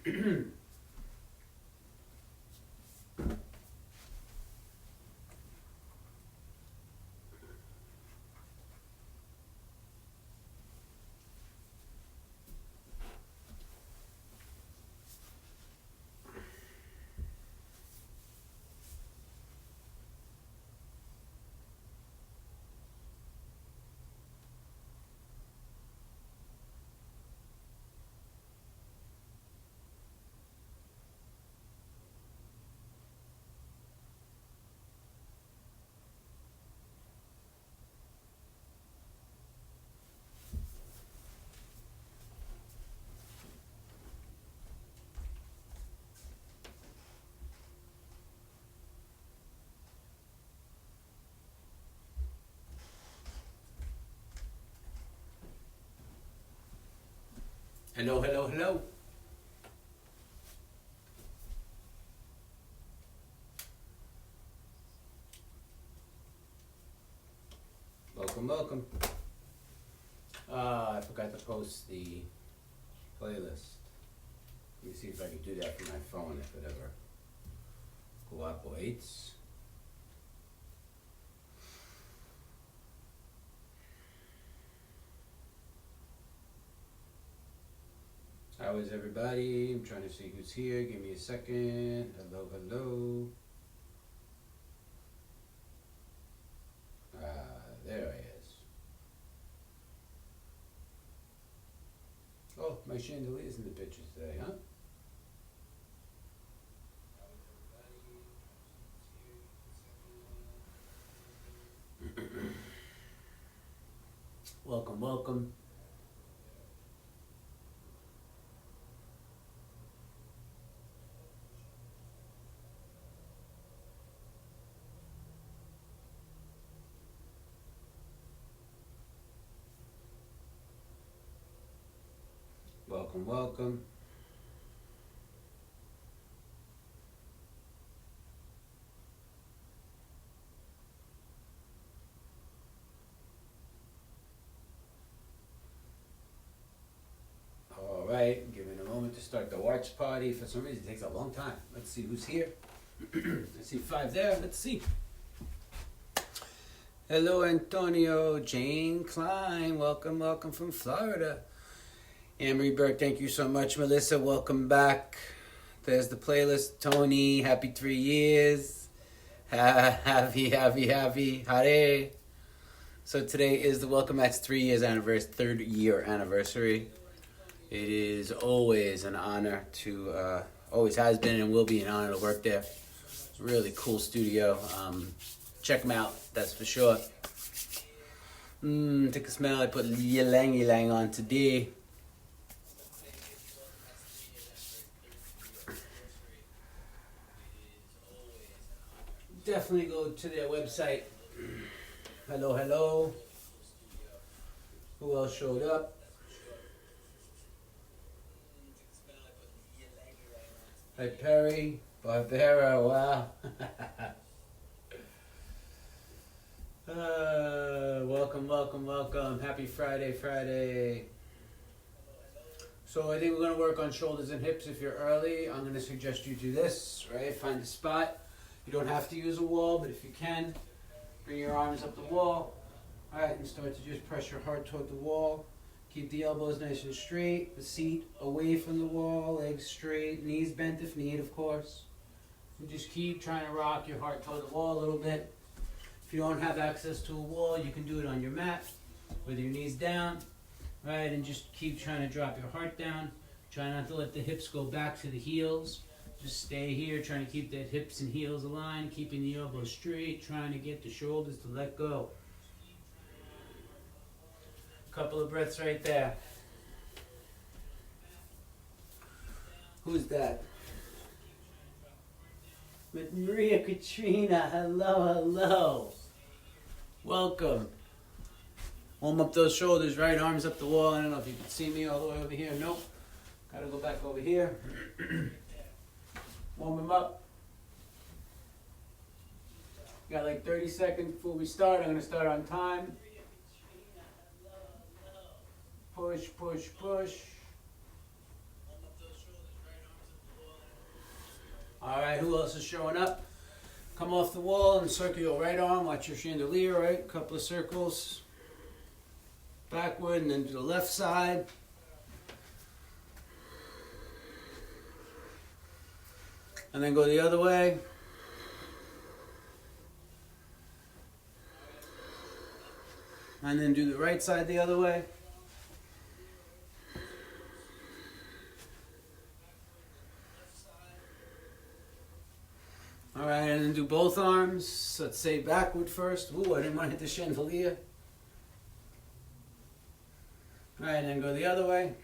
Hello, hello, hello. Welcome, welcome. I forgot to post the playlist. Let me see if I can do that from my phone if it ever cooperates. How is everybody? I'm trying to see who's here. Give me a second. Hello, hello. There he is. Oh, my chandelier's in the pictures today, huh? Welcome, welcome. Welcome, welcome. All right, giving a moment to start the watch party. For some reason, it takes a long time. Let's see who's here. I see 5 there. Let's see. Hello, Antonio. Jane Klein. Welcome, welcome from Florida. Amory Burke, thank you so much. Melissa, welcome back. There's the playlist. Tony, happy 3 years. Happy. Hare. So today is the Welcome Mat's 3 years anniversary, 3rd year anniversary. It is always an honor to, always has been and will be an honor to work there. It's a really cool studio. Check them out, that's for sure. Take a smell. I put ylang ylang on today. Definitely go to their website. Hello, hello. Who else showed up? Hi, Perry. Barbera, wow. Welcome, welcome, welcome. Happy Friday. So I think we're going to work on shoulders and hips. If you're early, I'm going to suggest you do this, right? Find a spot. You don't have to use a wall, but if you can, bring your arms up the wall. All right, and start to just press your heart toward the wall. Keep the elbows nice and straight, the seat away from the wall, legs straight, knees bent if need, of course. And just keep trying to rock your heart toward the wall a little bit. If you don't have access to a wall, you can do it on your mat with your knees down, right? And just keep trying to drop your heart down. Try not to let the hips go back to the heels. Just stay here, trying to keep the hips and heels aligned, keeping the elbows straight, trying to get the shoulders to let go. Couple of breaths right there. Who's that? With Maria Katrina. Hello. Welcome. Warm up those shoulders, right arms up the wall. I don't know if you can see me all the way over here. Nope. Gotta go back over here. Warm them up. Got like 30 seconds before we start. I'm gonna start on time. Push. Alright, who else is showing up? Come off the wall and circle your right arm. Watch your chandelier, right? A couple of circles. Backward and then to the left side. And then go the other way. And then do the right side the other way. Alright, and then do both arms. Let's say backward first. Ooh, I didn't want to hit the chandelier. Alright, and then go the other way.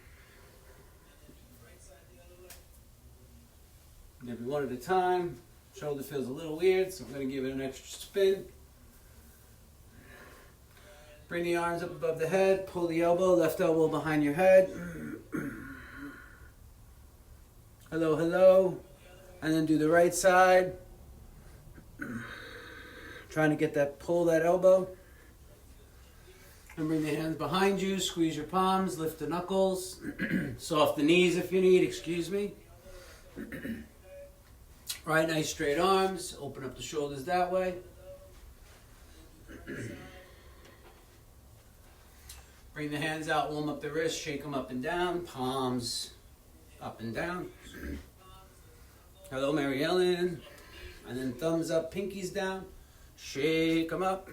Maybe one at a time. Shoulder feels a little weird, so I'm going to give it an extra spin. Bring the arms up above the head. Pull the elbow, left elbow behind your head. Hello, hello. And then do the right side. Trying to get that, pull that elbow. And bring the hands behind you. Squeeze your palms, lift the knuckles. Soft the knees if you need, excuse me. Right, nice straight arms. Open up the shoulders that way. Bring the hands out, warm up the wrists, shake them up and down. Palms up and down. Hello, Mary Ellen. And then thumbs up, pinkies down. Shake them up.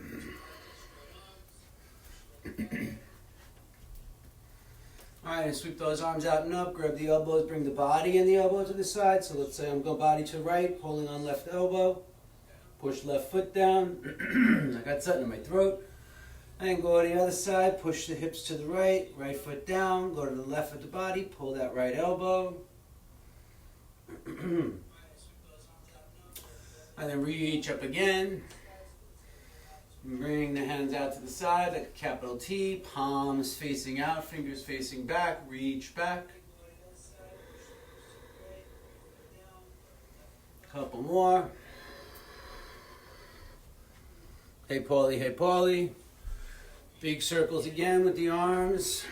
Alright, sweep those arms out and up. Grab the elbows, bring the body and the elbow to the side. So let's say I'm going body to right, pulling on left elbow. Push left foot down. I got something in my throat. And go to the other side, push the hips to the right, right foot down, go to the left of the body, pull that right elbow. And then reach up again. Bring the hands out to the side like a capital T, palms facing out, fingers facing back, reach back. Couple more. Hey Paulie, hey Paulie. Big circles again with the arms.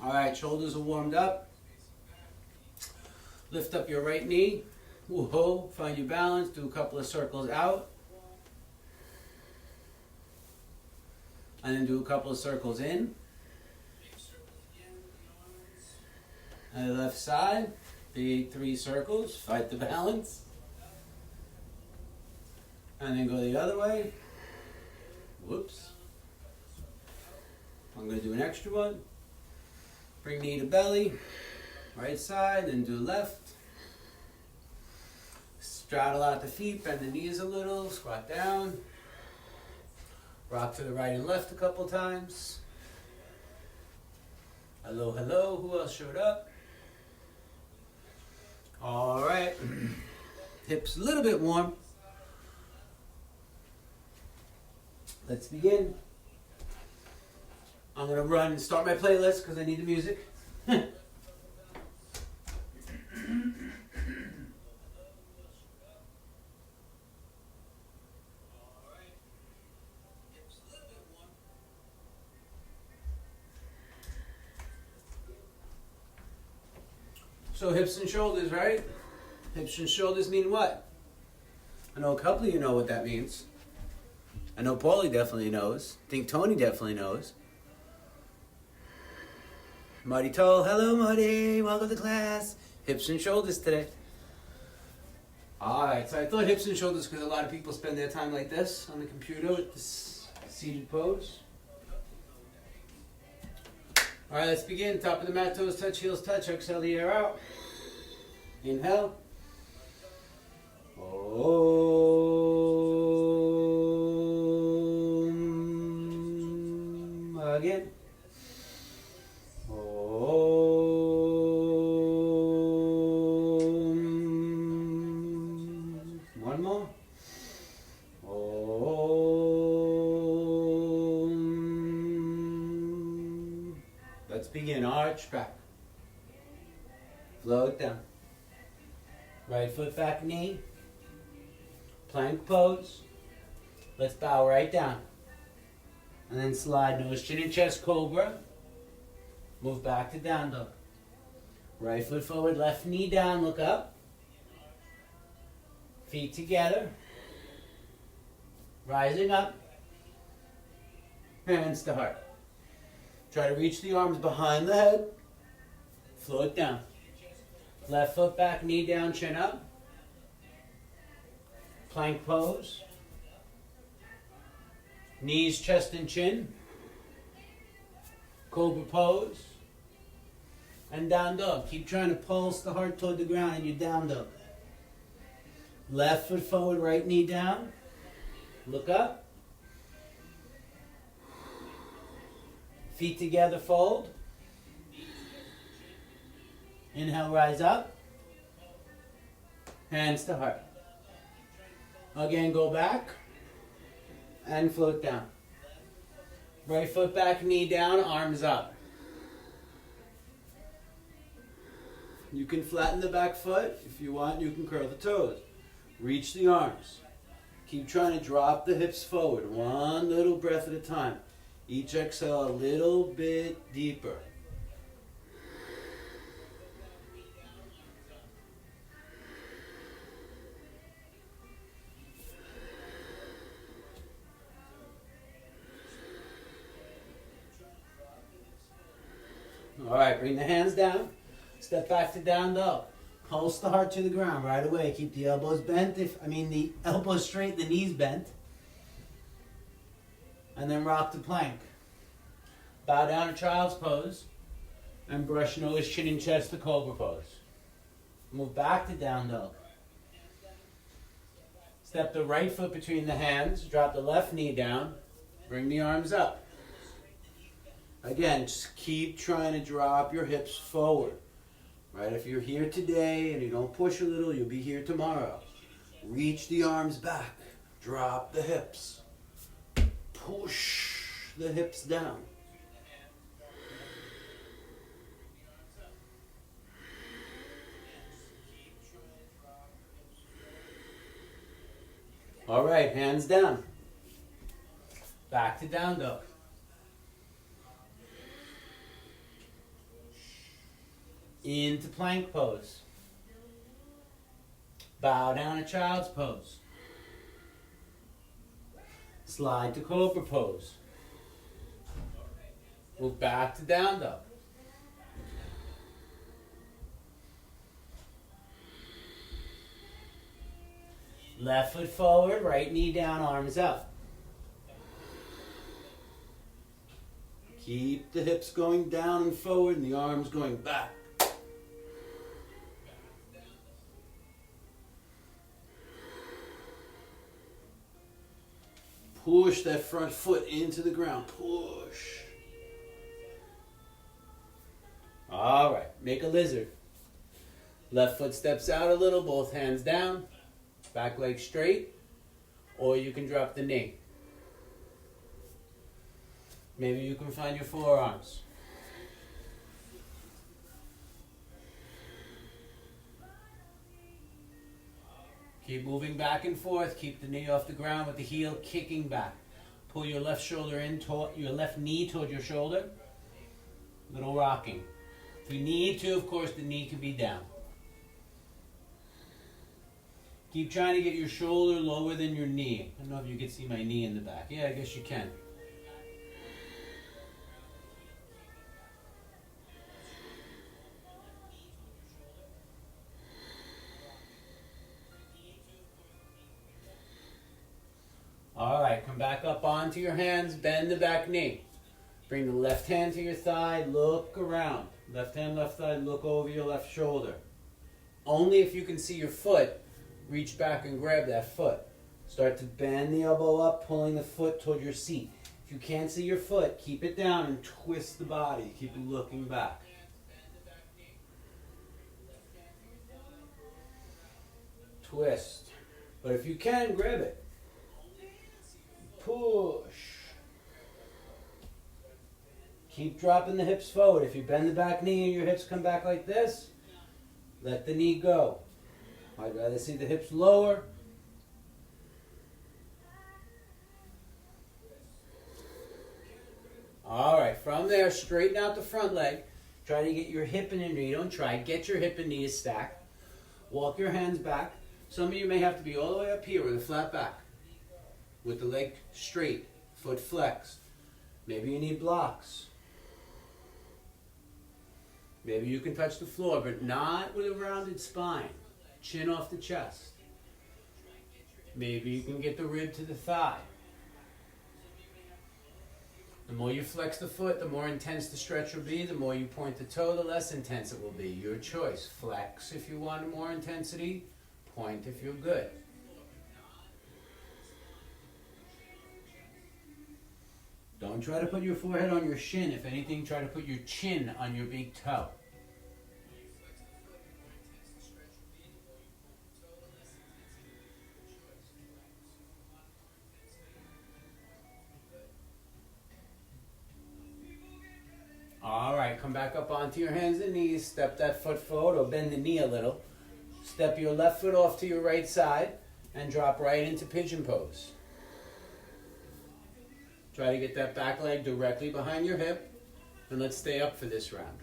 Alright, shoulders are warmed up. Lift up your right knee. Whoa, find your balance. Do a couple of circles out. And then do a couple of circles in. And the left side. Big 3 circles. Fight the balance. And then go the other way. Whoops. I'm going to do an extra one. Bring knee to belly. Right side, then do left. Straddle out the feet, bend the knees a little, squat down. Rock to the right and left a couple times. Hello, hello. Who else showed up? All right. Hips a little bit warm. Let's begin. I'm going to run and start my playlist because I need the music. So hips and shoulders, right? Hips and shoulders mean what? I know a couple of you know what that means. I know Paulie definitely knows. I think Tony definitely knows. Marty Toll, hello Marty, welcome to class. Hips and shoulders today. Alright, so I thought hips and shoulders because a lot of people spend their time like this on the computer with this seated pose. Alright, let's begin. Top of the mat, toes touch, heels touch. Exhale the air out. Inhale. Om. Again. Om. One more. Om. Let's begin. Arch back. Float down. Right foot back knee. Plank pose. Let's bow right down. And then slide nose, chin and chest, cobra. Move back to down dog. Right foot forward, left knee down, look up. Feet together. Rising up. Hands to heart. Try to reach the arms behind the head. Float down. Left foot back, knee down, chin up. Plank pose. Knees, chest, and chin. Cobra pose. And down dog. Keep trying to pulse the heart toward the ground in your down dog. Left foot forward, right knee down. Look up. Feet together, fold. Inhale, rise up. Hands to heart. Again, go back. And float down. Right foot back, knee down, arms up. You can flatten the back foot. If you want, you can curl the toes. Reach the arms. Keep trying to drop the hips forward. One little breath at a time. Each exhale a little bit deeper. All right, bring the hands down. Step back to down dog. Pulse the heart to the ground right away. Keep the elbows bent. The elbows straight, the knees bent. And then rock the plank. Bow down to child's pose. And brush nose, chin, and chest to cobra pose. Move back to down dog. Step the right foot between the hands. Drop the left knee down. Bring the arms up. Again, just keep trying to drop your hips forward. Right? If you're here today and you don't push a little, you'll be here tomorrow. Reach the arms back. Drop the hips. Push the hips down. All right, hands down. Back to down dog. Into plank pose. Bow down to child's pose. Slide to cobra pose. Move back to down dog. Left foot forward, right knee down, arms up. Keep the hips going down and forward and the arms going back. Push that front foot into the ground. Push. All right, make a lizard. Left foot steps out a little, both hands down. Back leg straight. Or you can drop the knee. Maybe you can find your forearms. Keep moving back and forth. Keep the knee off the ground with the heel kicking back. Pull your left shoulder in, your left knee toward your shoulder. Little rocking. If you need to, of course, the knee can be down. Keep trying to get your shoulder lower than your knee. I don't know if you can see my knee in the back. Yeah, I guess you can. All right, come back up onto your hands, bend the back knee. Bring the left hand to your thigh, look around. Left hand, left thigh, look over your left shoulder. Only if you can see your foot, reach back and grab that foot. Start to bend the elbow up, pulling the foot toward your seat. If you can't see your foot, keep it down and twist the body. Keep looking back. Twist. But if you can, grab it. Push. Keep dropping the hips forward. If you bend the back knee and your hips come back like this, let the knee go. I'd rather see the hips lower. All right, from there, straighten out the front leg. Try to get your hip and your knee. Don't try. Get your hip and knee to stack. Walk your hands back. Some of you may have to be all the way up here with a flat back, with the leg straight, foot flexed. Maybe you need blocks. Maybe you can touch the floor, but not with a rounded spine. Chin off the chest. Maybe you can get the rib to the thigh. The more you flex the foot, the more intense the stretch will be. The more you point the toe, the less intense it will be. Your choice. Flex if you want more intensity. Point if you're good. Don't try to put your forehead on your shin. If anything, try to put your chin on your big toe. All right, come back up onto your hands and knees. Step that foot forward or bend the knee a little. Step your left foot off to your right side and drop right into pigeon pose. Try to get that back leg directly behind your hip, and let's stay up for this round.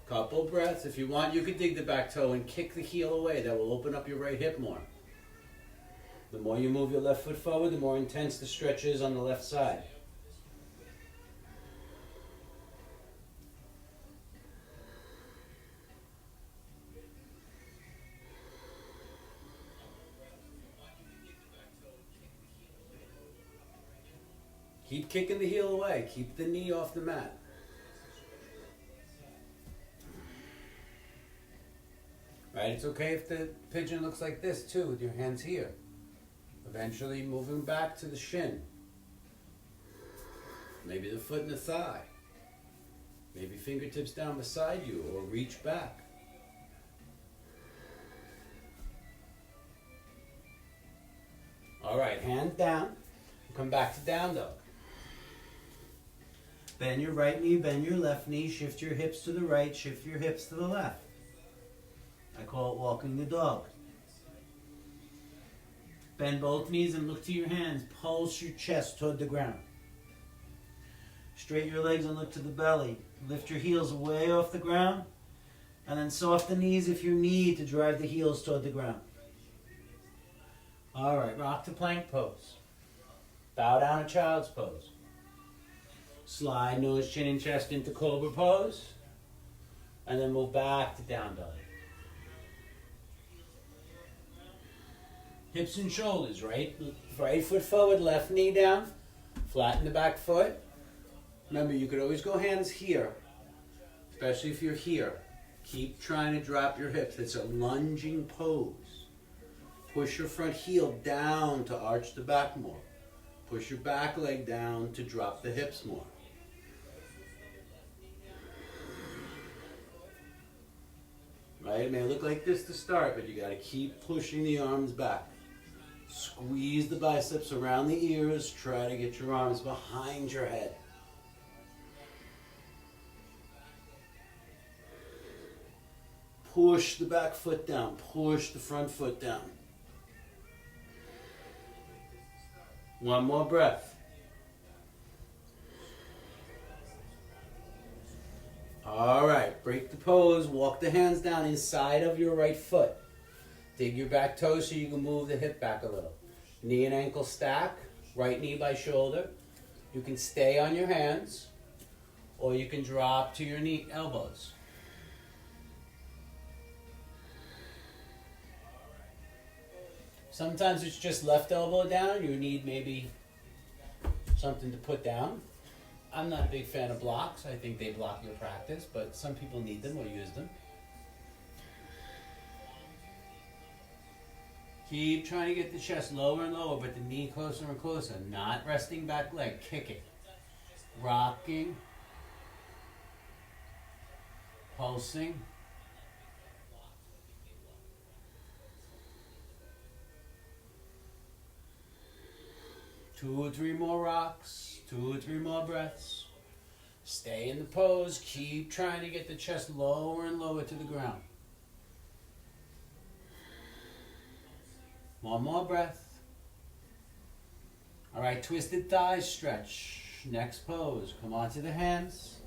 Couple breaths. If you want, you could dig the back toe and kick the heel away. That will open up your right hip more. The more you move your left foot forward, the more intense the stretch is on the left side. Keep kicking the heel away. Keep the knee off the mat. Right? It's okay if the pigeon looks like this too, with your hands here. Eventually moving back to the shin. Maybe the foot and the thigh. Maybe fingertips down beside you or reach back. All right, hands down. Come back to down dog. Bend your right knee, bend your left knee, shift your hips to the right, shift your hips to the left. I call it walking the dog. Bend both knees and look to your hands. Pulse your chest toward the ground. Straighten your legs and look to the belly. Lift your heels way off the ground. And then soft the knees if you need to drive the heels toward the ground. All right, rock to plank pose. Bow down to child's pose. Slide nose, chin, and chest into cobra pose. And then move back to down dog. Hips and shoulders, right foot forward, left knee down. Flatten the back foot. Remember, you could always go hands here, especially if you're here. Keep trying to drop your hips. It's a lunging pose. Push your front heel down to arch the back more. Push your back leg down to drop the hips more. Right? It may look like this to start, but you got to keep pushing the arms back. Squeeze the biceps around the ears. Try to get your arms behind your head. Push the back foot down. Push the front foot down. One more breath. All right, break the pose. Walk the hands down inside of your right foot. Dig your back toes so you can move the hip back a little. Knee and ankle stack. Right knee by shoulder. You can stay on your hands, or you can drop to your knee elbows. Sometimes it's just left elbow down. You need maybe something to put down. I'm not a big fan of blocks. I think they block your practice, but some people need them or use them. Keep trying to get the chest lower and lower, but the knee closer and closer. Not resting back leg, kicking. Rocking. Pulsing. Two or three more rocks, 2 or 3 more breaths. Stay in the pose. Keep trying to get the chest lower and lower to the ground. One more breath. All right, twisted thighs stretch. Next pose, come onto the hands.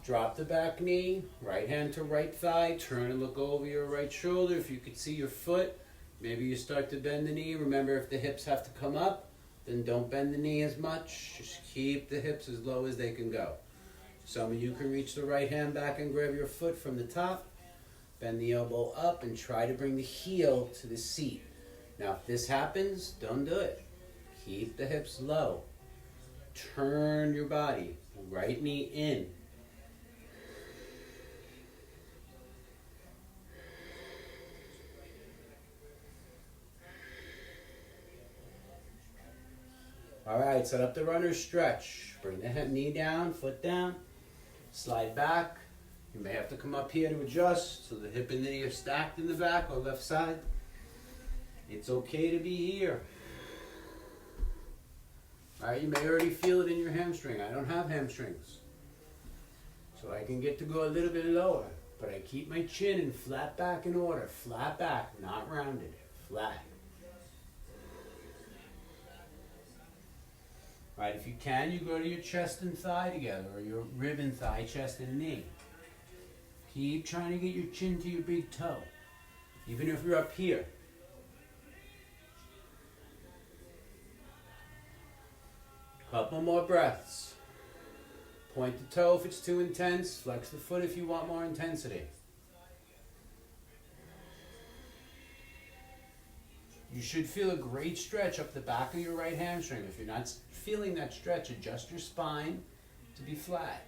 Drop the back knee, right hand to right thigh, turn and look over your right shoulder. If you could see your foot, maybe you start to bend the knee. Remember, if the hips have to come up, then don't bend the knee as much. Just keep the hips as low as they can go. Some of you can reach the right hand back and grab your foot from the top. Bend the elbow up and try to bring the heel to the seat. Now, if this happens, don't do it. Keep the hips low. Turn your body. Right knee in. All right, set up the runner stretch. Bring the knee down, foot down. Slide back. You may have to come up here to adjust so the hip and the knee are stacked in the back or left side. It's okay to be here. All right, you may already feel it in your hamstring. I don't have hamstrings, so I can get to go a little bit lower, but I keep my chin and flat back in order. Flat back, not rounded, flat. All right, if you can, you go to your chest and thigh together, or your rib and thigh, chest and knee. Keep trying to get your chin to your big toe, even if you're up here. Couple more breaths. Point the toe if it's too intense. Flex the foot if you want more intensity. You should feel a great stretch up the back of your right hamstring. If you're not feeling that stretch, adjust your spine to be flat.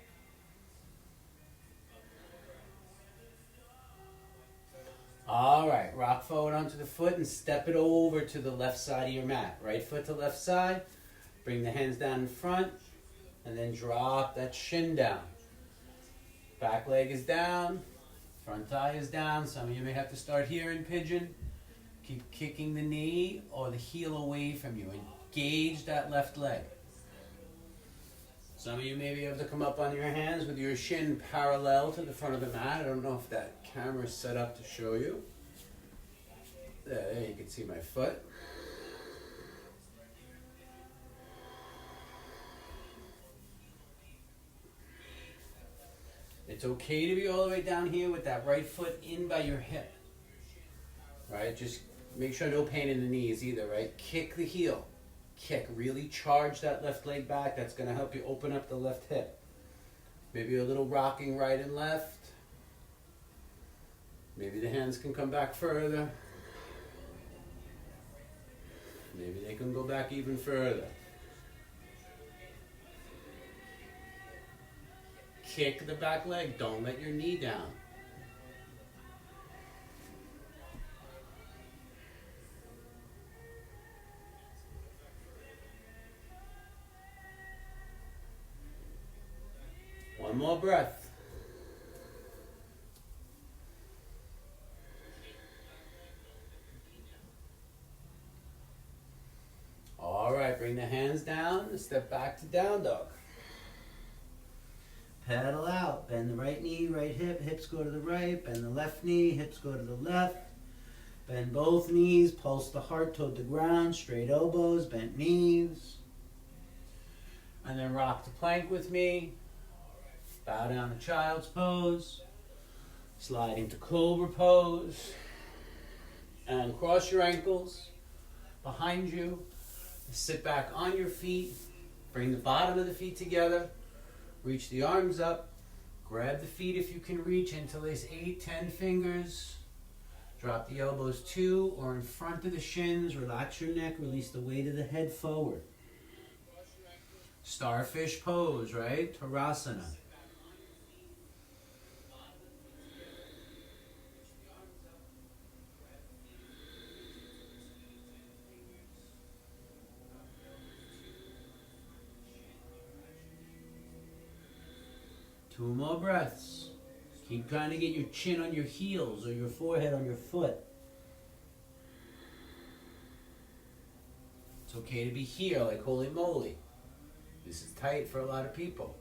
All right, rock forward onto the foot and step it over to the left side of your mat. Right foot to left side. Bring the hands down in front and then drop that shin down. Back leg is down, front thigh is down. Some of you may have to start here in pigeon. Keep kicking the knee or the heel away from you. Engage that left leg. Some of you may be able to come up on your hands with your shin parallel to the front of the mat. I don't know if that camera is set up to show you. There you can see my foot. It's okay to be all the way down here with that right foot in by your hip. Right? Just make sure no pain in the knees either, right? Kick the heel. Kick. Really charge that left leg back. That's going to help you open up the left hip. Maybe a little rocking right and left. Maybe the hands can come back further. Maybe they can go back even further. Kick the back leg. Don't let your knee down. One more breath. All right, bring the hands down and step back to down dog. Pedal out. Bend the right knee, right hip. Hips go to the right. Bend the left knee. Hips go to the left. Bend both knees. Pulse the heart toward the ground. Straight elbows. Bent knees. And then rock the plank with me. Bow down to child's pose. Slide into cobra pose. And cross your ankles behind you. Sit back on your feet. Bring the bottom of the feet together. Reach the arms up. Grab the feet if you can reach. Interlace 8, 10 fingers. Drop the elbows to or in front of the shins. Relax your neck. Release the weight of the head forward. Starfish pose, right? Tadasana. Two more breaths. Keep trying to get your chin on your heels or your forehead on your foot. It's okay to be here like holy moly. This is tight for a lot of people.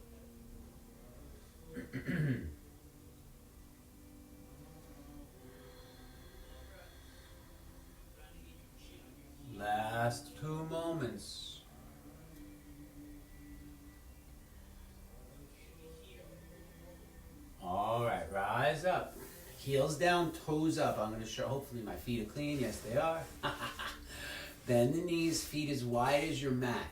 Last 2 moments. rise up. Heels down, toes up. I'm going to show, hopefully my feet are clean. Yes, they are. Bend the knees, feet as wide as your mat.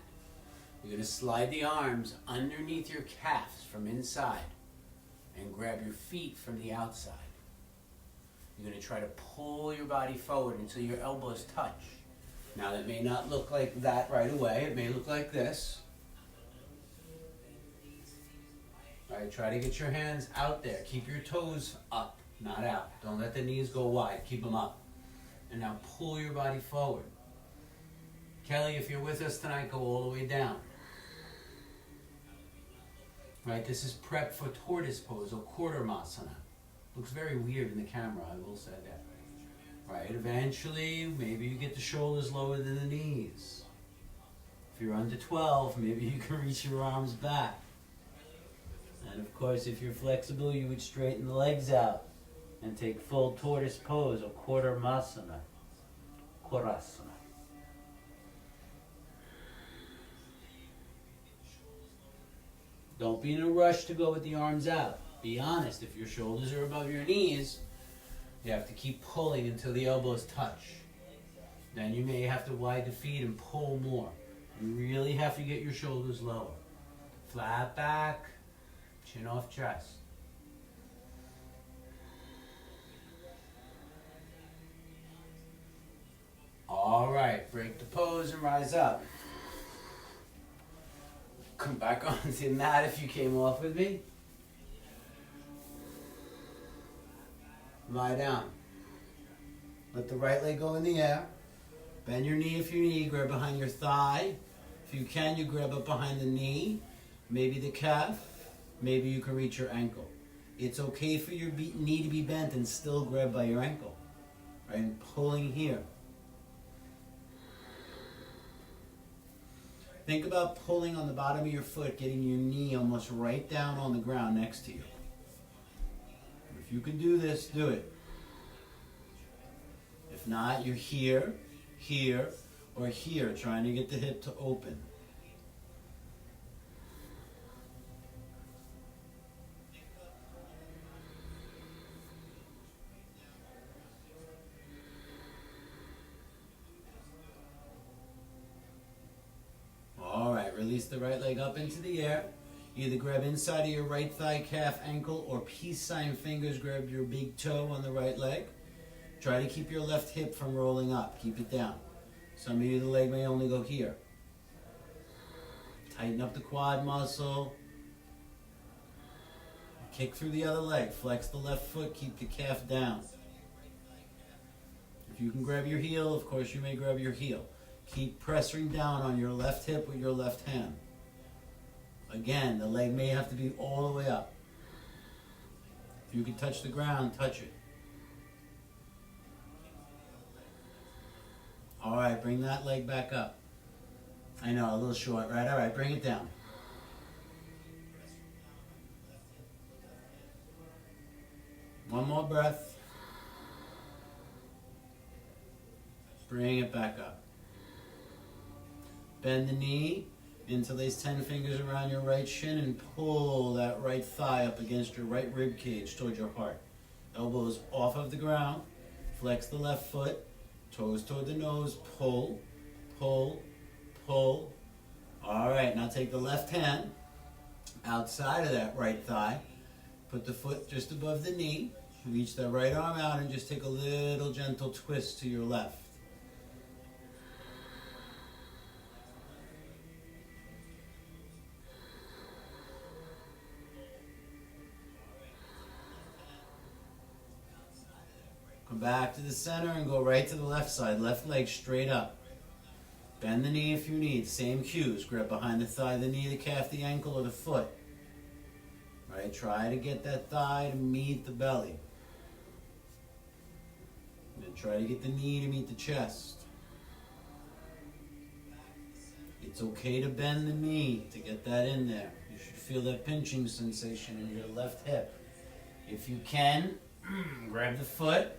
You're going to slide the arms underneath your calves from inside and grab your feet from the outside. You're going to try to pull your body forward until your elbows touch. Now that may not look like that right away. It may look like this. All right, try to get your hands out there. Keep your toes up, not out. Don't let the knees go wide. Keep them up. And now pull your body forward. Kelly, if you're with us tonight, go all the way down. Right, this is prep for tortoise pose or Kurdurmasana. Looks very weird in the camera, I will say that. Right, eventually, maybe you get the shoulders lower than the knees. If you're under 12, maybe you can reach your arms back. And of course, if you're flexible, you would straighten the legs out and take full tortoise pose or Kurdurmasana. Kurdurasana. Don't be in a rush to go with the arms out. Be honest, if your shoulders are above your knees, you have to keep pulling until the elbows touch. Then you may have to wide the feet and pull more. You really have to get your shoulders lower. Flat back, chin off chest. All right, break the pose and rise up. Come back onto the mat if you came off with me. Lie down. Let the right leg go in the air. Bend your knee if you need. Grab behind your thigh. If you can, you grab up behind the knee. Maybe the calf. Maybe you can reach your ankle. It's okay for your knee to be bent and still grab by your ankle. Right? And pulling here. Think about pulling on the bottom of your foot, getting your knee almost right down on the ground next to you. If you can do this, do it. If not, you're here, here, or here, trying to get the hip to open. Release the right leg up into the air. Either grab inside of your right thigh, calf, ankle, or peace sign fingers. Grab your big toe on the right leg. Try to keep your left hip from rolling up. Keep it down. Some of you, the leg may only go here. Tighten up the quad muscle. Kick through the other leg. Flex the left foot. Keep the calf down. If you can grab your heel, of course you may grab your heel. Keep pressing down on your left hip with your left hand. Again, the leg may have to be all the way up. If you can touch the ground, touch it. All right, bring that leg back up. I know, a little short, right? All right, bring it down. One more breath. Bring it back up. Bend the knee, interlace 10 fingers around your right shin and pull that right thigh up against your right rib cage towards your heart. Elbows off of the ground. Flex the left foot. Toes toward the nose. Pull, pull, pull. All right, now take the left hand outside of that right thigh. Put the foot just above the knee. Reach that right arm out and just take a little gentle twist to your left. Come back to the center and go right to the left side. Left leg straight up. Bend the knee if you need. Same cues. Grab behind the thigh, the knee, the calf, the ankle, or the foot. Right? Try to get that thigh to meet the belly. And then try to get the knee to meet the chest. It's okay to bend the knee to get that in there. You should feel that pinching sensation in your left hip. If you can, grab the foot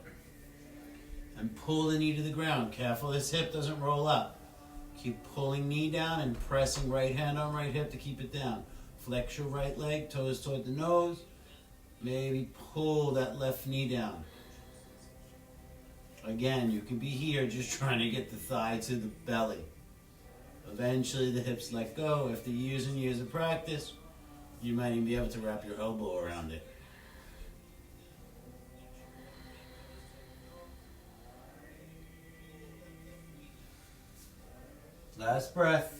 and pull the knee to the ground. Careful this hip doesn't roll up. Keep pulling knee down and pressing right hand on right hip to keep it down. Flex your right leg, toes toward the nose. Maybe pull that left knee down. Again, you can be here just trying to get the thigh to the belly. Eventually the hips let go. After years and years of practice, you might even be able to wrap your elbow around it. Last breath.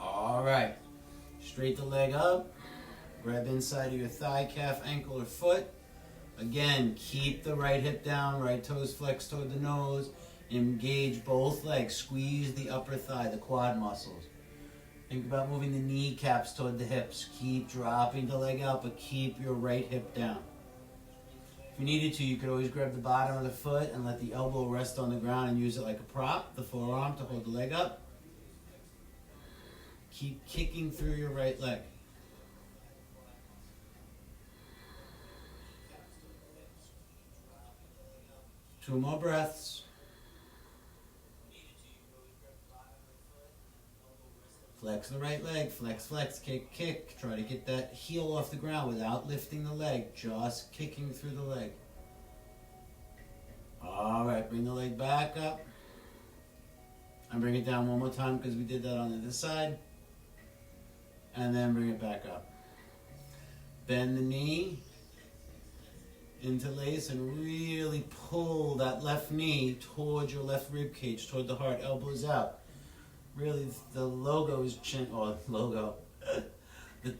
All right. Straight the leg up. Grab inside of your thigh, calf, ankle, or foot. Again, keep the right hip down, right toes flexed toward the nose. Engage both legs. Squeeze the upper thigh, the quad muscles. Think about moving the kneecaps toward the hips. Keep dropping the leg out, but keep your right hip down. If you needed to, you could always grab the bottom of the foot and let the elbow rest on the ground and use it like a prop, the forearm to hold the leg up. Keep kicking through your right leg. Two more breaths. Flex the right leg, flex, flex, kick, kick. Try to get that heel off the ground without lifting the leg, just kicking through the leg. All right, bring the leg back up. And bring it down one more time because we did that on the other side. And then bring it back up. Bend the knee, interlace, and really pull that left knee towards your left rib cage, toward the heart, elbows out. Really, the logo is chin, or logo, the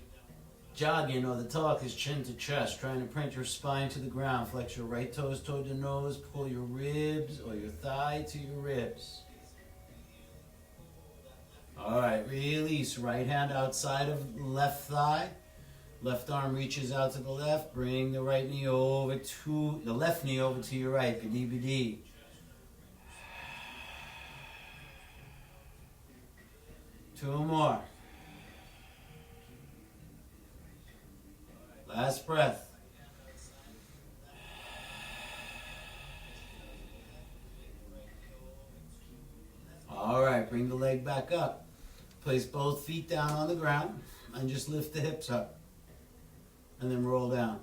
jogging or the talk is chin to chest, trying to print your spine to the ground. Flex your right toes toward the nose, pull your ribs or your thigh to your ribs. All right, release. Right hand outside of left thigh. Left arm reaches out to the left. Bring the right knee over to, the left knee over to your right. Bidi bidi. Two more. Last breath. All right, bring the leg back up. Place both feet down on the ground and just lift the hips up. And then roll down.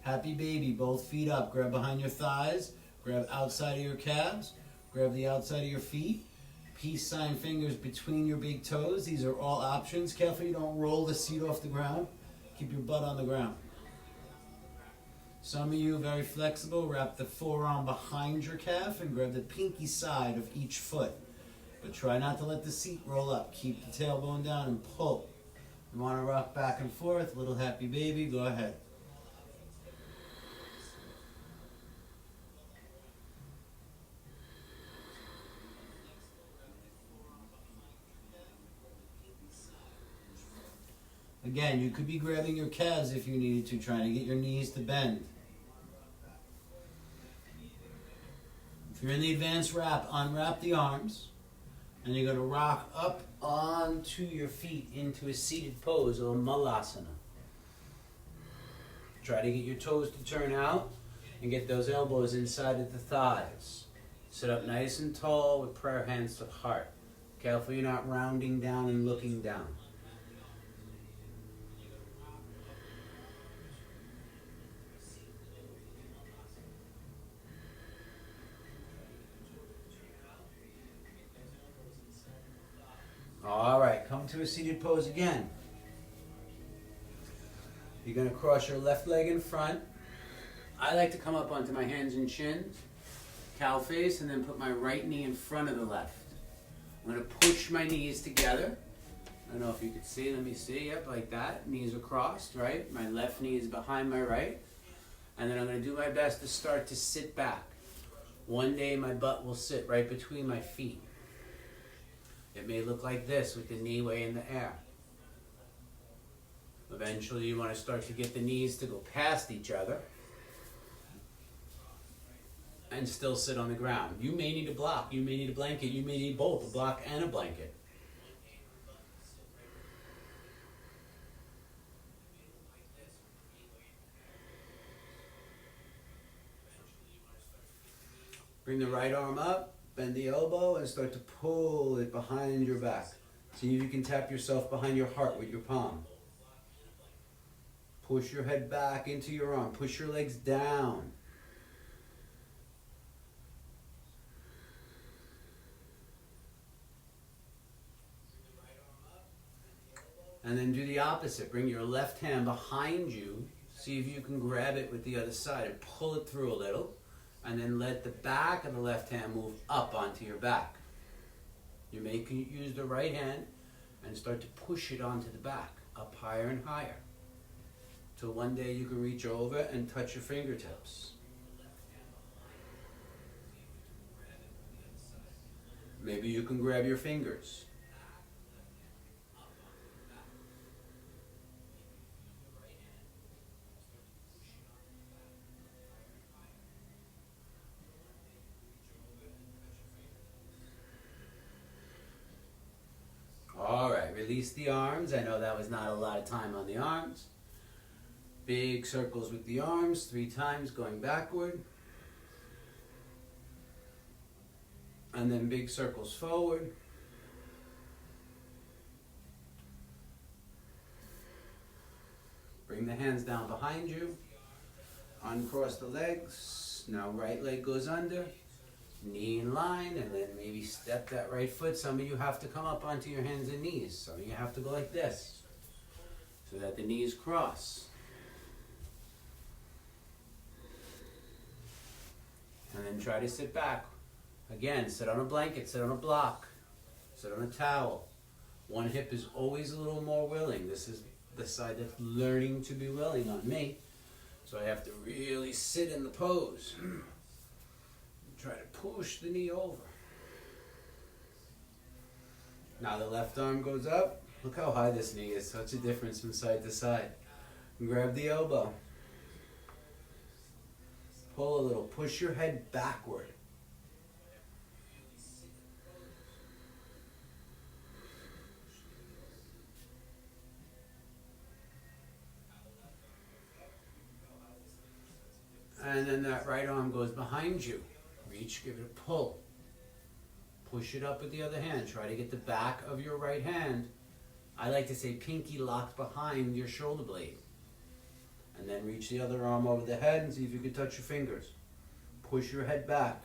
Happy baby, both feet up. Grab behind your thighs. Grab outside of your calves. Grab the outside of your feet. Peace sign fingers between your big toes. These are all options. Careful you don't roll the seat off the ground. Keep your butt on the ground. Some of you are very flexible. Wrap the forearm behind your calf and grab the pinky side of each foot. But try not to let the seat roll up. Keep the tailbone down and pull. You want to rock back and forth. Little happy baby, go ahead. Again, you could be grabbing your calves if you needed to, trying to get your knees to bend. If you're in the advanced wrap, unwrap the arms, and you're going to rock up onto your feet into a seated pose or malasana. Try to get your toes to turn out and get those elbows inside of the thighs. Sit up nice and tall with prayer hands to heart. Careful you're not rounding down and looking down. All right, come to a seated pose again. You're going to cross your left leg in front. I like to come up onto my hands and shins, cow face, and then put my right knee in front of the left. I'm going to push my knees together. I don't know if you can see. Let me see. Yep, like that. Knees are crossed, right? My left knee is behind my right. And then I'm going to do my best to start to sit back. One day my butt will sit right between my feet. It may look like this with the knee way in the air. Eventually you want to start to get the knees to go past each other and still sit on the ground. You may need a block, you may need a blanket, you may need both, a block and a blanket. Bring the right arm up, bend the elbow, and start to pull it behind your back. See if you can tap yourself behind your heart with your palm. Push your head back into your arm. Push your legs down. And then do the opposite. Bring your left hand behind you. See if you can grab it with the other side and pull it through a little. And then let the back of the left hand move up onto your back. You may use the right hand and start to push it onto the back, up higher and higher. Till one day you can reach over and touch your fingertips. Maybe you can grab your fingers. Alright, release the arms. I know that was not a lot of time on the arms. Big circles with the arms, 3 times going backward. And then big circles forward. Bring the hands down behind you. Uncross the legs. Now right leg goes under. Knee in line, and then maybe step that right foot. Some of you have to come up onto your hands and knees. Some of you have to go like this, so that the knees cross. And then try to sit back. Again, sit on a blanket, sit on a block, sit on a towel. One hip is always a little more willing. This is the side that's learning to be willing on me. So I have to really sit in the pose. Try to push the knee over. Now the left arm goes up. Look how high this knee is. Such a difference from side to side. Grab the elbow. Pull a little. Push your head backward. And then that right arm goes behind you. Reach, give it a pull. Push it up with the other hand. Try to get the back of your right hand, I like to say pinky locked behind your shoulder blade. And then reach the other arm over the head and see if you can touch your fingers. Push your head back.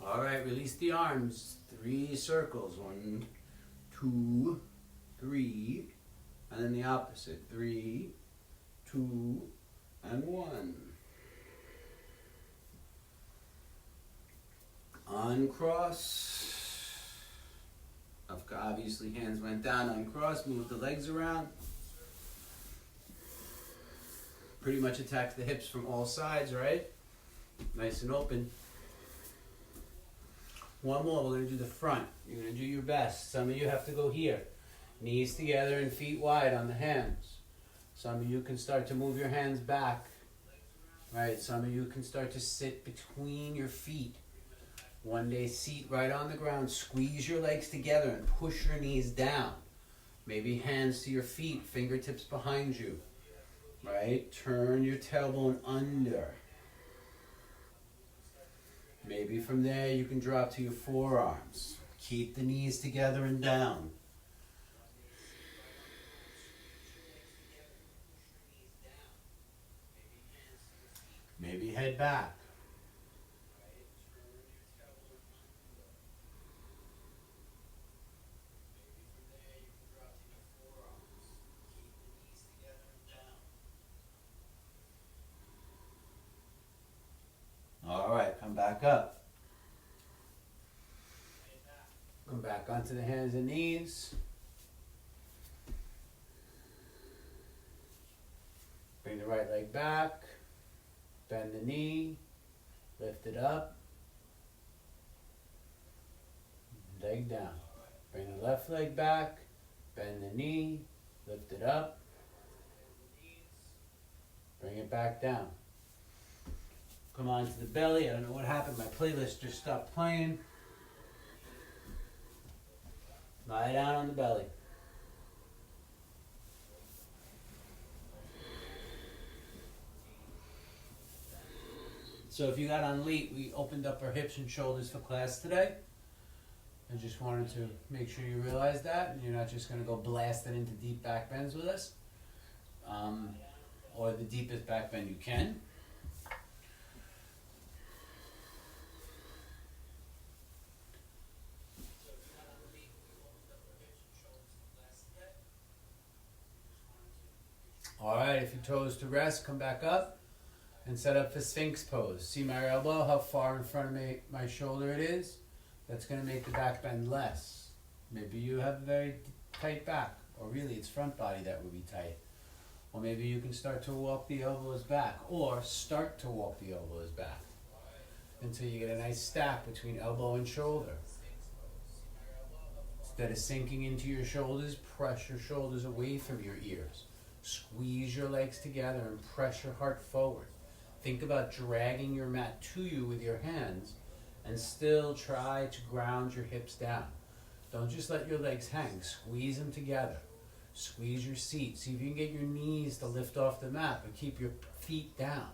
All right, release the arms. 3 circles. 1, 2, 3. And then the opposite. 3, 2, and 1. Uncross. Obviously, hands went down. Uncross. Move the legs around. Pretty much attack the hips from all sides, right? Nice and open. One more, we're going to do the front. You're going to do your best. Some of you have to go here. Knees together and feet wide on the hands. Some of you can start to move your hands back. Right, some of you can start to sit between your feet. One day, seat right on the ground. Squeeze your legs together and push your knees down. Maybe hands to your feet, fingertips behind you. Right, turn your tailbone under. Maybe from there you can drop to your forearms. Keep the knees together and down. Maybe head back. All right, come back up. Come back onto the hands and knees. Bring the right leg back. Bend the knee. Lift it up. Leg down. Bring the left leg back. Bend the knee. Lift it up. Bring it back down. Come on to the belly. I don't know what happened. My playlist just stopped playing. Lie down on the belly. So if you got on late, we opened up our hips and shoulders for class today. I just wanted to make sure you realize that, and you're not just going to go blasting into deep back bends with us, or the deepest back bend you can. Alright, if your toes to rest, come back up and set up for Sphinx pose. See my elbow, how far in front of my shoulder it is? That's going to make the back bend less. Maybe you have a very tight back, or really it's front body that would be tight. Or maybe you can start to walk the elbows back, or start to walk the elbows back until you get a nice stack between elbow and shoulder. Instead of sinking into your shoulders, press your shoulders away from your ears. Squeeze your legs together and press your heart forward. Think about dragging your mat to you with your hands and still try to ground your hips down. Don't just let your legs hang. Squeeze them together. Squeeze your seat. See if you can get your knees to lift off the mat, but keep your feet down.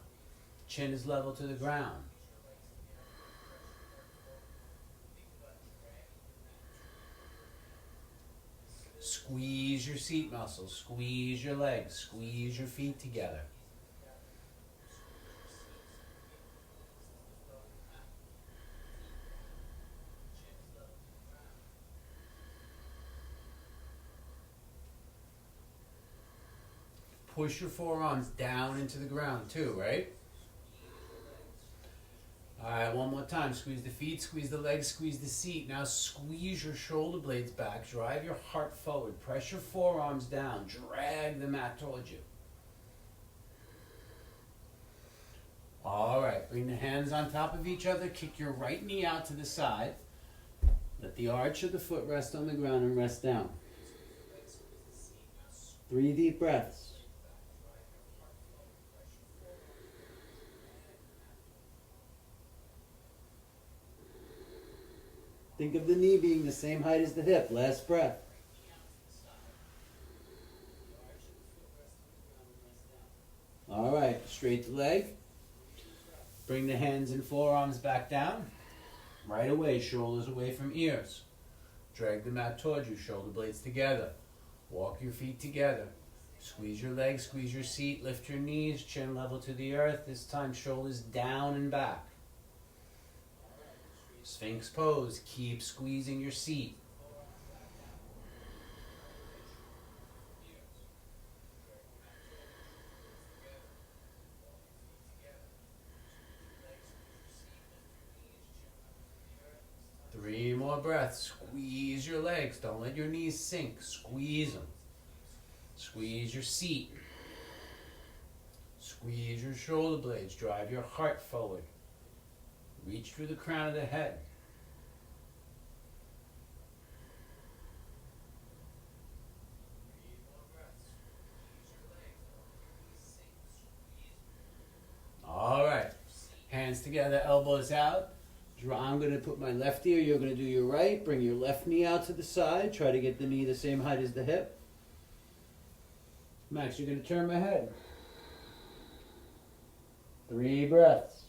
Chin is level to the ground. Squeeze your seat muscles, squeeze your legs, squeeze your feet together. Push your forearms down into the ground too, right? Alright, one more time. Squeeze the feet, squeeze the legs, squeeze the seat. Now squeeze your shoulder blades back. Drive your heart forward. Press your forearms down. Drag the mat towards you. Alright, bring the hands on top of each other. Kick your right knee out to the side. Let the arch of the foot rest on the ground and rest down. 3 deep breaths. Think of the knee being the same height as the hip. Last breath. All right, straight the leg. Bring the hands and forearms back down. Right away, shoulders away from ears. Drag the mat towards you, shoulder blades together. Walk your feet together. Squeeze your legs, squeeze your seat, lift your knees, chin level to the earth. This time, shoulders down and back. Sphinx pose. Keep squeezing your seat. Three more breaths. Squeeze your legs. Don't let your knees sink. Squeeze them. Squeeze your seat. Squeeze your shoulder blades. Drive your heart forward. Reach through the crown of the head. All right. Hands together, elbows out. I'm going to put my left ear. You're going to do your right. Bring your left knee out to the side. Try to get the knee the same height as the hip. Max, you're going to turn my head. 3 breaths.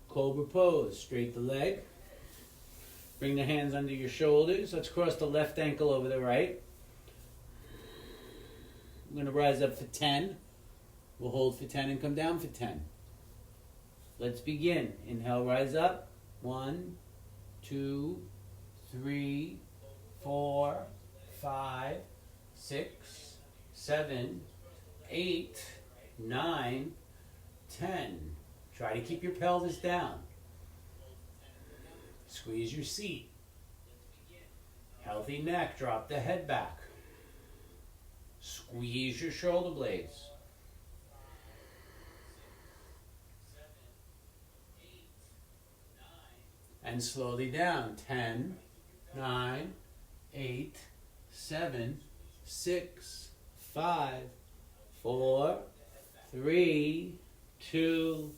Cobra pose. Straight the leg. Bring the hands under your shoulders. Let's cross the left ankle over the right. I'm going to rise up for 10. We'll hold for 10 and come down for 10. Let's begin. Inhale, rise up. 1, 2, 3, 4, 5, 6, 7, 8, 9, 10. Try to keep your pelvis down. Squeeze your seat. Healthy neck. Drop the head back. Squeeze your shoulder blades. And slowly down. 10, 9, 8, 7, 6, 5, 4, 3, 2,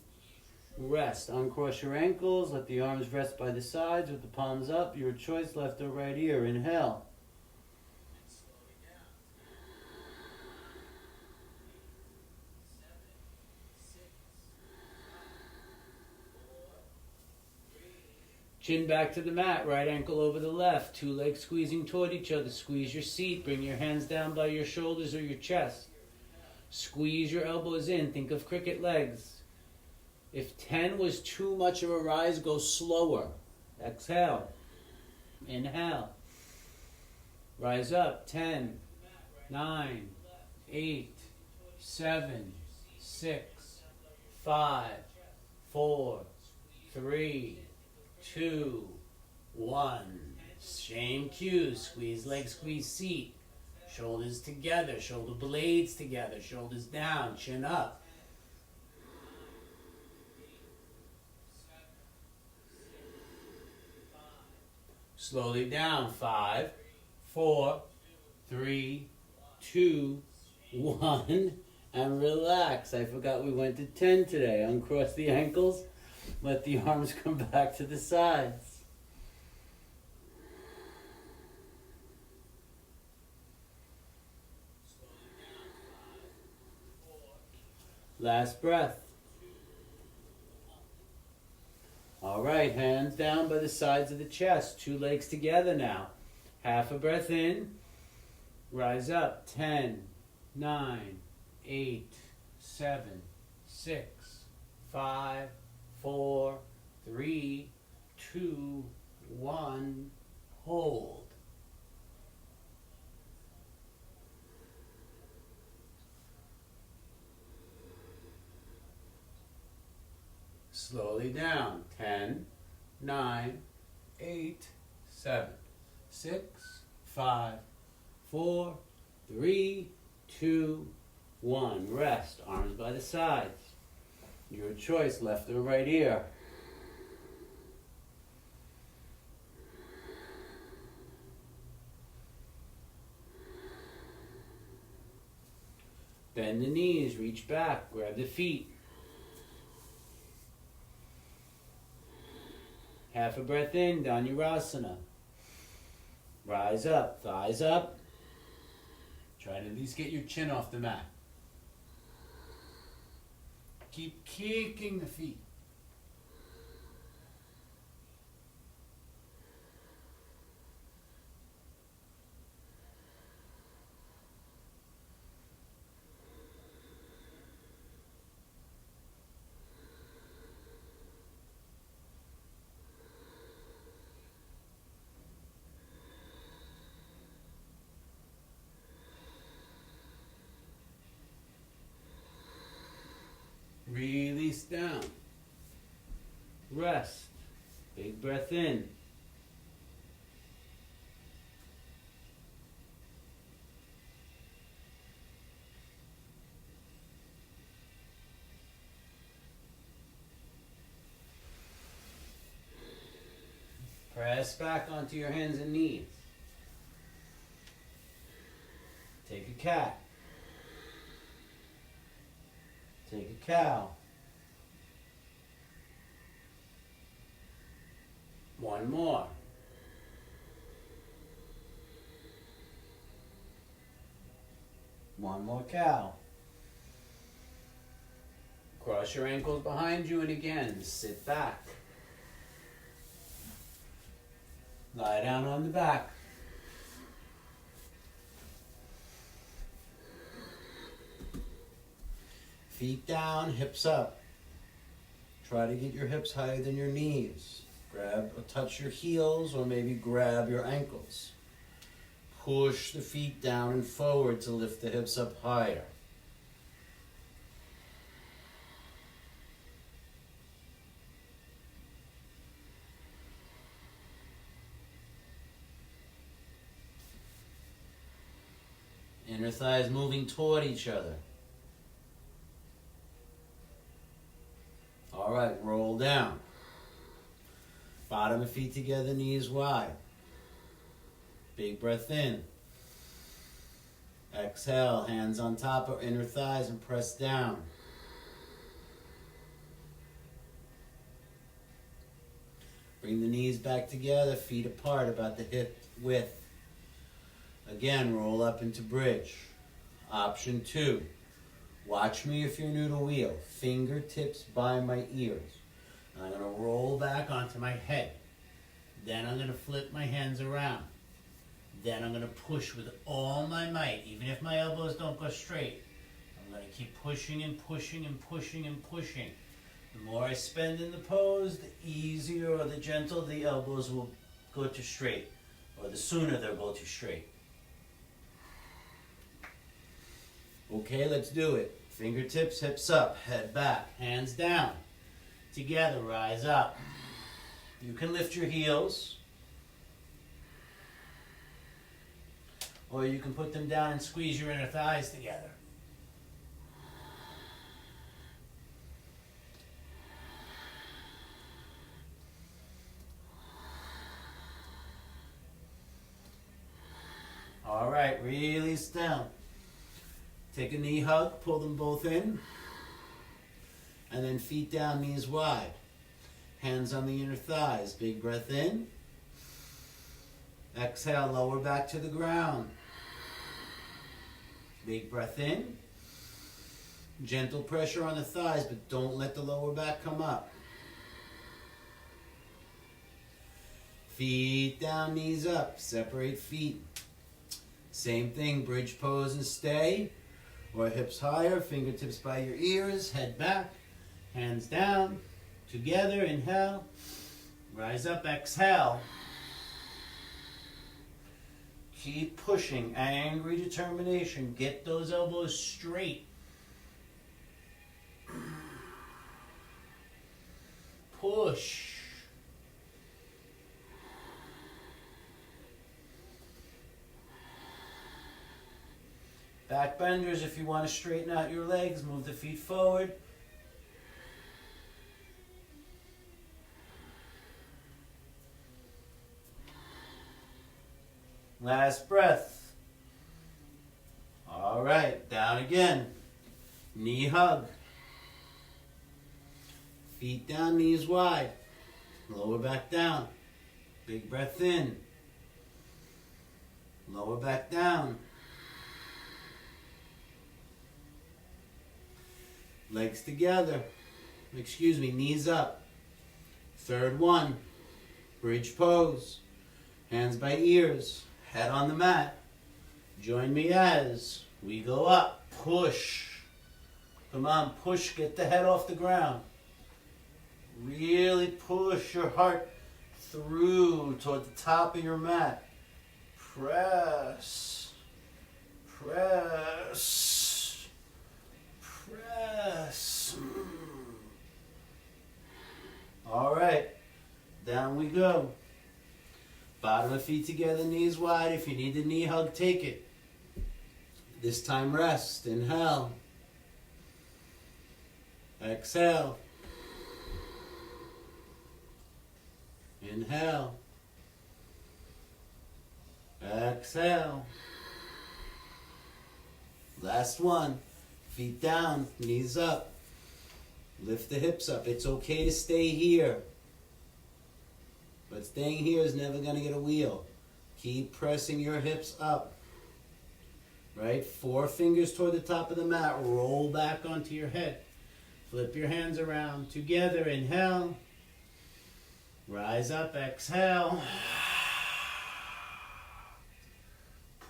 rest. Uncross your ankles. Let the arms rest by the sides with the palms up. Your choice, left or right ear. Inhale. Chin back to the mat, right ankle over the left, two legs squeezing toward each other. Squeeze your seat, bring your hands down by your shoulders or your chest. Squeeze your elbows in, think of cricket legs. If 10 was too much of a rise, go slower. Exhale. Inhale. Rise up. 10, 9, 8, 7, 6, 5, 4, 3, 2, 1. Shame cues. Squeeze legs, squeeze seat. Shoulders together, shoulder blades together, shoulders down, chin up. Slowly down. 5, 4, 3, 2, 1. And relax. I forgot we went to 10 today. Uncross the ankles. Let the arms come back to the sides. Last breath. All right, hands down by the sides of the chest. Two legs together now. Half a breath in. Rise up. 10, 9, 8, 7, 6, 5, 4, 3, 2, 1. Hold. Slowly down. 10, 9, 8, 7, 6, 5, 4, 3, 2, 1. Rest. Arms by the sides. Your choice, left or right ear. Bend the knees, reach back, grab the feet. Half a breath in, Dhanurasana. Rise up, thighs up. Try to at least get your chin off the mat. Keep kicking the feet. Release down. Rest. Big breath in. Press back onto your hands and knees. Take a cat. Take a cow. One more. One more cow. Cross your ankles behind you and again, sit back. Lie down on the back. Feet down, hips up. Try to get your hips higher than your knees. Grab or touch your heels or maybe grab your ankles. Push the feet down and forward to lift the hips up higher. Inner thighs moving toward each other. All right, roll down. Bottom of feet together, knees wide. Big breath in. Exhale, hands on top of inner thighs and press down. Bring the knees back together, feet apart about the hip width. Again, roll up into bridge. Option 2. Watch me if you're new to wheel. Fingertips by my ears. I'm going to roll back onto my head. Then I'm going to flip my hands around. Then I'm going to push with all my might, even if my elbows don't go straight. I'm going to keep pushing and pushing and pushing and pushing. The more I spend in the pose, the easier or the gentle the elbows will go to straight, or the sooner they'll go to straight. Okay, let's do it. Fingertips, hips up, head back, hands down. Together, rise up. You can lift your heels, or you can put them down and squeeze your inner thighs together. All right, release down. Take a knee hug, pull them both in, and then feet down, knees wide. Hands on the inner thighs, big breath in. Exhale, lower back to the ground. Big breath in. Gentle pressure on the thighs, but don't let the lower back come up. Feet down, knees up, separate feet. Same thing, bridge pose and stay. Or hips higher, fingertips by your ears, head back, hands down. Together, inhale. Rise up, exhale. Keep pushing, angry determination. Get those elbows straight. Push. Back benders, if you want to straighten out your legs, move the feet forward. Last breath. All right, down again. Knee hug. Feet down, knees wide. Lower back down. Big breath in. Lower back down. Legs together. Knees up. Third one. Bridge pose. Hands by ears. Head on the mat. Join me as we go up. Push. Come on, push. Get the head off the ground. Really push your heart through toward the top of your mat. Press. Press. Press. All right. Down we go. Bottom of feet together, knees wide. If you need the knee hug, take it. This time rest. Inhale. Exhale. Inhale. Exhale. Last one. Feet down, knees up. Lift the hips up. It's okay to stay here. But staying here is never going to get a wheel. Keep pressing your hips up. Right? 4 fingers toward the top of the mat. Roll back onto your head. Flip your hands around. Together, inhale. Rise up, exhale.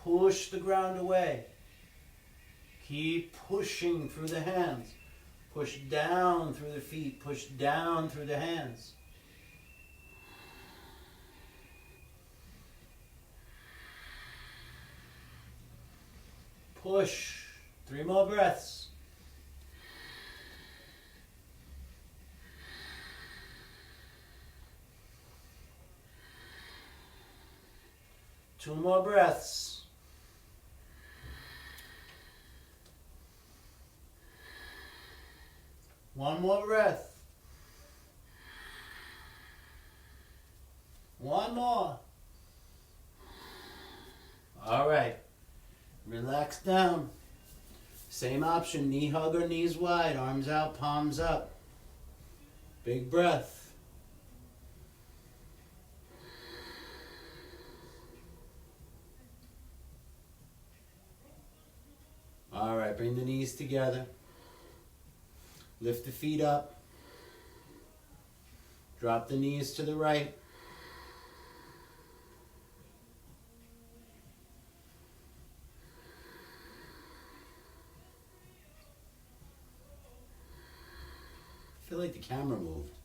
Push the ground away. Keep pushing through the hands. Push down through the feet. Push down through the hands. Push. 3 more breaths. Two more breaths. One more breath. One more. All right. Relax down. Same option, knee hug or knees wide, arms out, palms up. Big breath. All right, bring the knees together. Lift the feet up. Drop the knees to the right. I feel like the camera moved.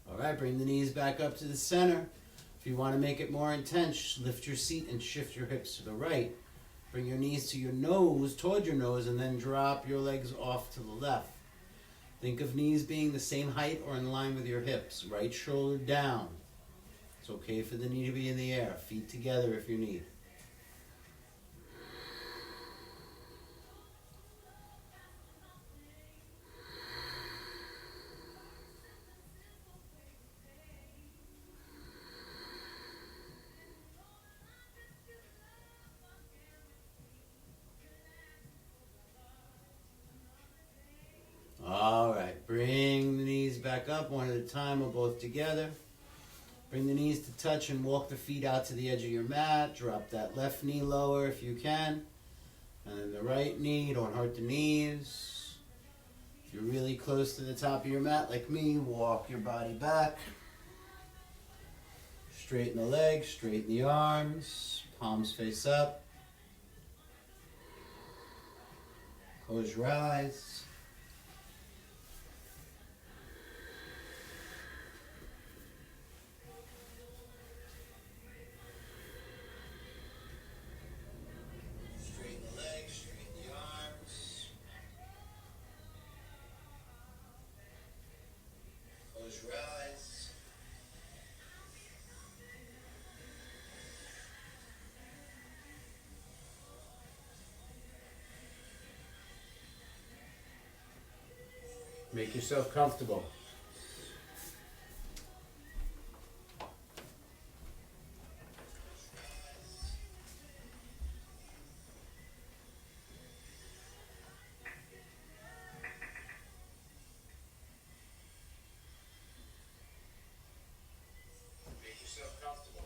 All right, bring the knees back up to the center. If you want to make it more intense, lift your seat and shift your hips to the right. Bring your knees to your nose, toward your nose, and then drop your legs off to the left. Think of knees being the same height or in line with your hips. Right shoulder down. It's okay for the knee to be in the air. Feet together if you need. All right, bring the knees back up one at a time or both together. Bring the knees to touch and walk the feet out to the edge of your mat. Drop that left knee lower if you can. And then the right knee, don't hurt the knees. If you're really close to the top of your mat like me, walk your body back. Straighten the legs, straighten the arms, palms face up. Close your eyes. Make yourself comfortable. Make yourself comfortable.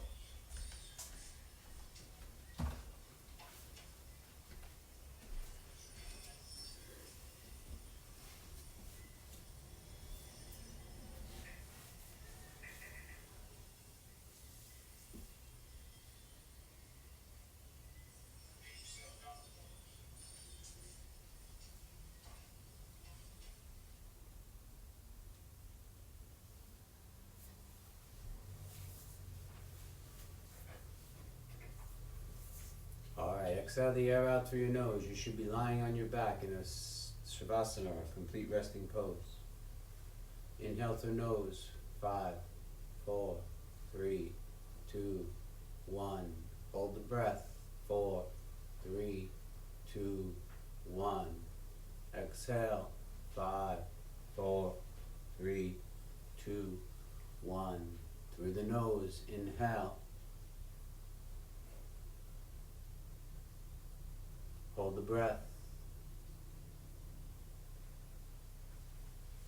Alright, exhale the air out through your nose. You should be lying on your back in a Shavasana, or complete resting pose. Inhale through nose. 5, 4, 3, 2, 1. Hold the breath. 4, 3, 2, 1. Exhale. 5, 4, 3, 2, 1. Through the nose. Inhale. Hold the breath.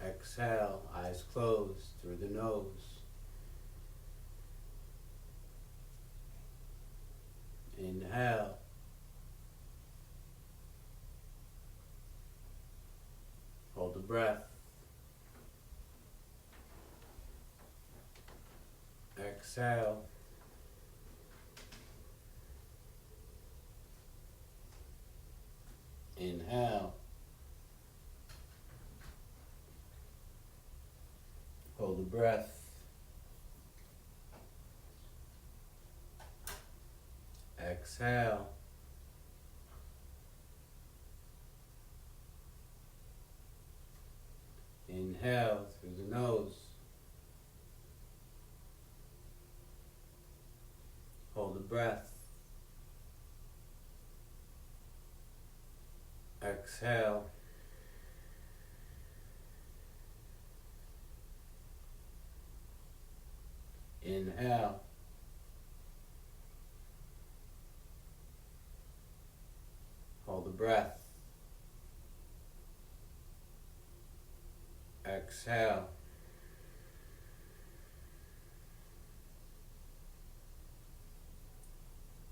Exhale, eyes closed, through the nose. Inhale. Hold the breath. Exhale. Inhale. Hold the breath. Exhale. Inhale through the nose. Hold the breath. Exhale. Inhale. Hold the breath. Exhale.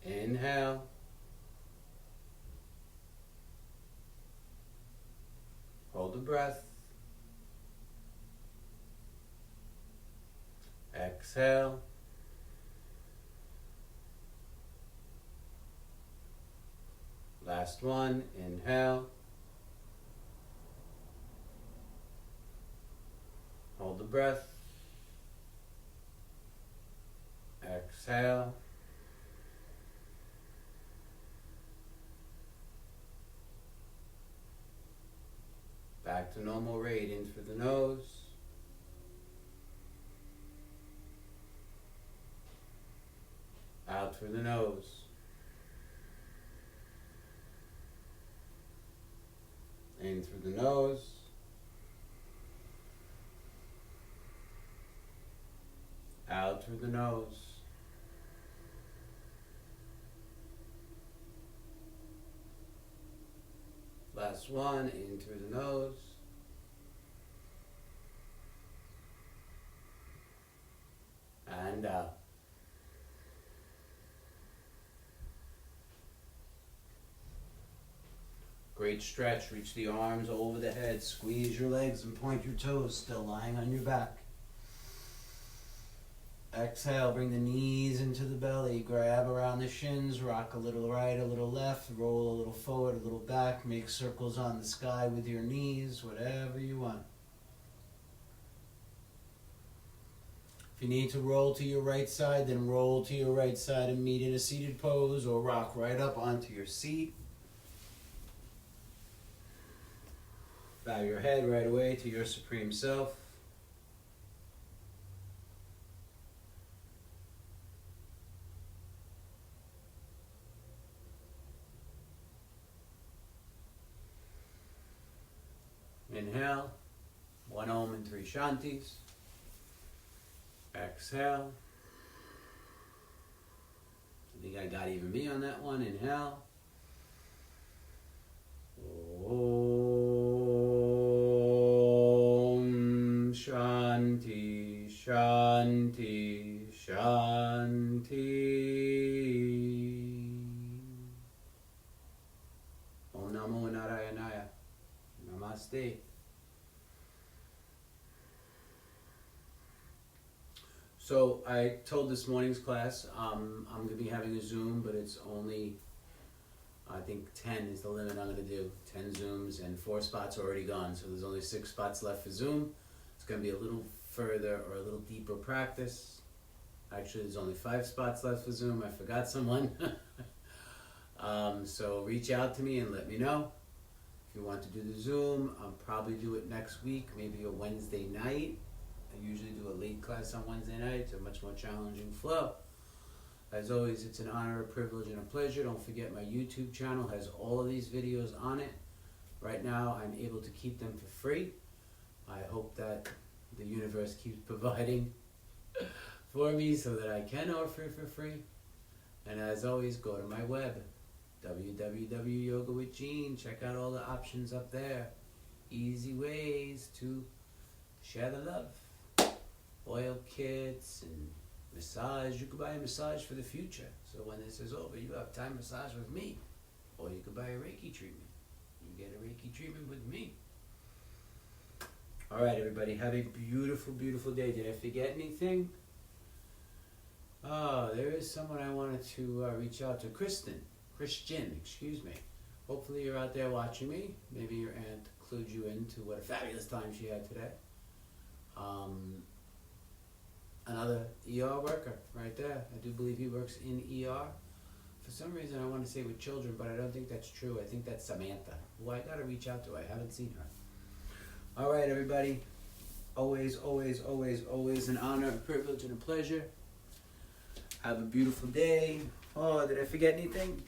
Inhale. Hold the breath. Exhale. Last one. Inhale. Hold the breath. Exhale. Back to normal rate. In through the nose. Out through the nose. In through the nose. Out through the nose. Last one, in through the nose. And out. Great stretch. Reach the arms over the head. Squeeze your legs and point your toes, still lying on your back. Exhale, bring the knees into the belly. Grab around the shins. Rock a little right, a little left. Roll a little forward, a little back. Make circles on the sky with your knees. Whatever you want. If you need to roll to your right side, then roll to your right side and meet in a seated pose, or rock right up onto your seat. Bow your head right away to your Supreme Self. Inhale, 1 Om and 3 Shantis. Exhale. I think I got even me on that one. Inhale. Om Shanti, Shanti, Shanti. Om Namo Narayanaya. Namaste. So I told this morning's class I'm going to be having a Zoom, but it's only, I think 10 is the limit I'm going to do. 10 Zooms and 4 spots already gone. So there's only 6 spots left for Zoom. It's going to be a little further or a little deeper practice. Actually, there's only 5 spots left for Zoom. I forgot someone. So reach out to me and let me know. If you want to do the Zoom, I'll probably do it next week, maybe a Wednesday night. I usually do a late class on Wednesday night. It's a much more challenging flow. As always, it's an honor, a privilege, and a pleasure. Don't forget my YouTube channel has all of these videos on it. Right now, I'm able to keep them for free. I hope that the universe keeps providing for me so that I can offer it for free. And as always, go to my web, www.yogawithgene. Check out all the options up there. Easy ways to share the love. Oil kits and massage. You could buy a massage for the future. So when this is over, you have time massage with me. Or you could buy a Reiki treatment. You get a Reiki treatment with me. All right, everybody. Have a beautiful, beautiful day. Did I forget anything? Oh, there is someone I wanted to reach out to. Christian, excuse me. Hopefully you're out there watching me. Maybe your aunt clued you into what a fabulous time she had today. Another ER worker right there. I do believe he works in ER. For some reason I want to say with children, but I don't think that's true. I think that's Samantha, who I gotta reach out to. I haven't seen her. All right, everybody. Always, always, always, always an honor, a privilege, and a pleasure. Have a beautiful day. Oh, did I forget anything?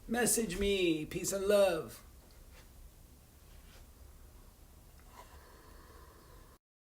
Message me. Peace and love.